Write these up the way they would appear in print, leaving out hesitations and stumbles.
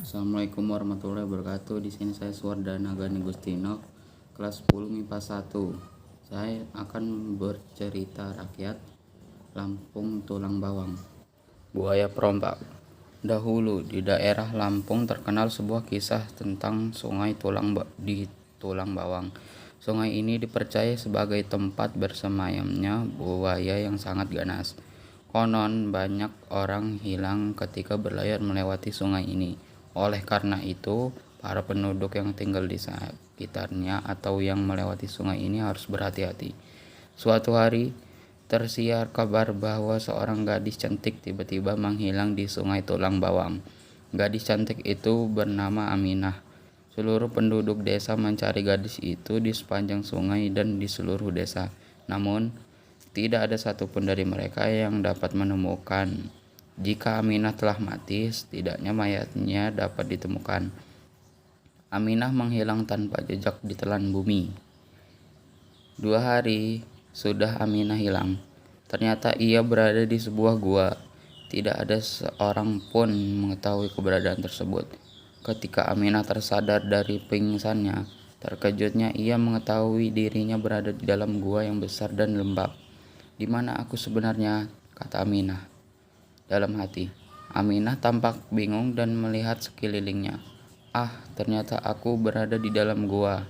Assalamualaikum warahmatullahi wabarakatuh. Di sini saya Suwardana Gani Gustino, kelas 10 MIPA 1. Saya akan bercerita rakyat Lampung Tulang Bawang. Buaya perompak. Dahulu di daerah Lampung terkenal sebuah kisah tentang sungai di Tulang Bawang. Sungai ini dipercaya sebagai tempat bersemayamnya buaya yang sangat ganas. Konon banyak orang hilang ketika berlayar melewati sungai ini. Oleh karena itu, para penduduk yang tinggal di sekitarnya atau yang melewati sungai ini harus berhati-hati. Suatu hari, tersiar kabar bahwa seorang gadis cantik tiba-tiba menghilang di sungai Tulang Bawang. Gadis cantik itu bernama Aminah. Seluruh penduduk desa mencari gadis itu di sepanjang sungai dan di seluruh desa. Namun, tidak ada satupun dari mereka yang dapat menemukan. Jika Aminah telah mati, setidaknya mayatnya dapat ditemukan. Aminah menghilang tanpa jejak di telan bumi. 2 hari sudah Aminah hilang. Ternyata ia berada di sebuah gua. Tidak ada seorang pun mengetahui keberadaan tersebut. Ketika Aminah tersadar dari pingsannya, terkejutnya ia mengetahui dirinya berada di dalam gua yang besar dan lembab. "Di mana aku sebenarnya?" kata Aminah dalam hati. Aminah tampak bingung dan melihat sekelilingnya. Ternyata aku berada di dalam gua.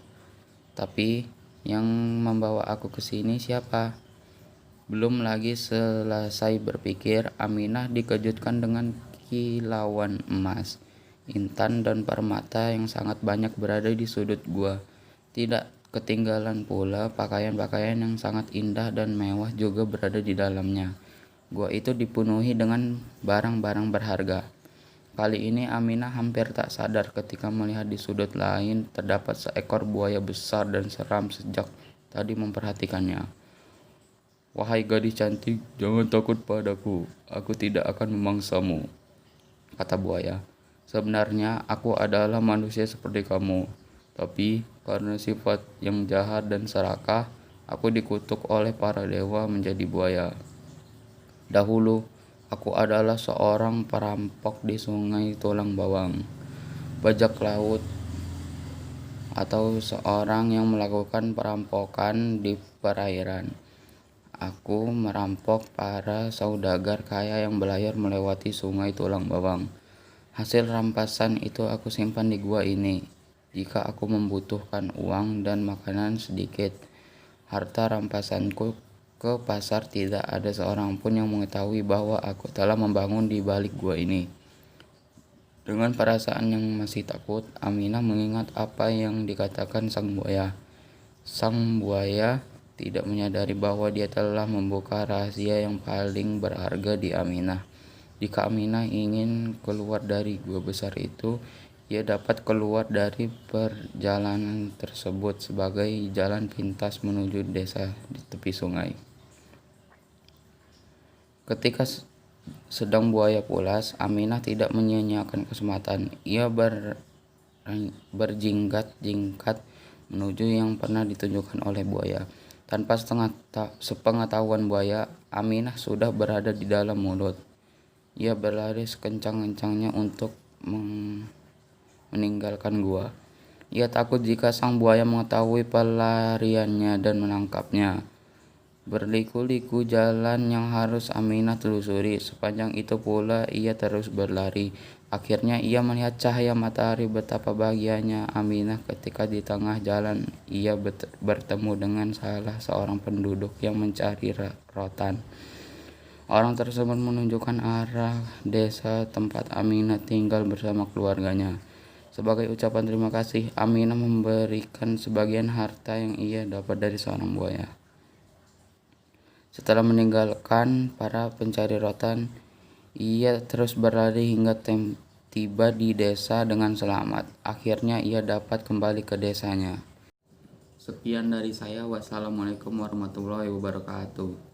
Tapi yang membawa aku ke sini siapa? Belum lagi selesai berpikir, Aminah dikejutkan dengan kilauan emas, intan dan permata yang sangat banyak berada di sudut gua. Tidak ketinggalan pula pakaian-pakaian yang sangat indah dan mewah juga berada di dalamnya. Gua itu dipenuhi dengan barang-barang berharga. Kali ini Aminah hampir tak sadar ketika melihat di sudut lain terdapat seekor buaya besar dan seram sejak tadi memperhatikannya. "Wahai gadis cantik, jangan takut padaku. Aku tidak akan memangsamu," kata buaya. "Sebenarnya aku adalah manusia seperti kamu. Tapi karena sifat yang jahat dan serakah, aku dikutuk oleh para dewa menjadi buaya. Dahulu, aku adalah seorang perampok di sungai Tulang Bawang, bajak laut, atau seorang yang melakukan perampokan di perairan. Aku merampok para saudagar kaya yang berlayar melewati sungai Tulang Bawang. Hasil rampasan itu aku simpan di gua ini. Jika aku membutuhkan uang dan makanan sedikit, harta rampasanku ke pasar, tidak ada seorang pun yang mengetahui bahwa aku telah membangun di balik gua ini." Dengan perasaan yang masih takut, Aminah mengingat apa yang dikatakan sang buaya. Sang buaya tidak menyadari bahwa dia telah membuka rahasia yang paling berharga di Aminah. Jika Aminah ingin keluar dari gua besar itu, ia dapat keluar dari perjalanan tersebut sebagai jalan pintas menuju desa di tepi sungai. Ketika sedang buaya pulas, Aminah tidak menyia-nyiakan kesempatan. Ia berjingkat-jingkat menuju yang pernah ditunjukkan oleh buaya. Tanpa sepengetahuan buaya, Aminah sudah berada di dalam mulut. Ia berlari sekencang-kencangnya untuk meninggalkan gua. Ia takut jika sang buaya mengetahui pelariannya dan menangkapnya. Berliku-liku jalan yang harus Aminah telusuri. Sepanjang itu pula ia terus berlari. Akhirnya ia melihat cahaya matahari. Betapa bahagianya Aminah ketika di tengah jalan ia bertemu dengan salah seorang penduduk yang mencari rotan. Orang tersebut menunjukkan arah desa tempat Aminah tinggal bersama keluarganya. Sebagai ucapan terima kasih, Aminah memberikan sebagian harta yang ia dapat dari seorang buaya. Setelah meninggalkan para pencari rotan, ia terus berlari hingga tiba di desa dengan selamat. Akhirnya ia dapat kembali ke desanya. Sekian dari saya. Wassalamualaikum warahmatullahi wabarakatuh.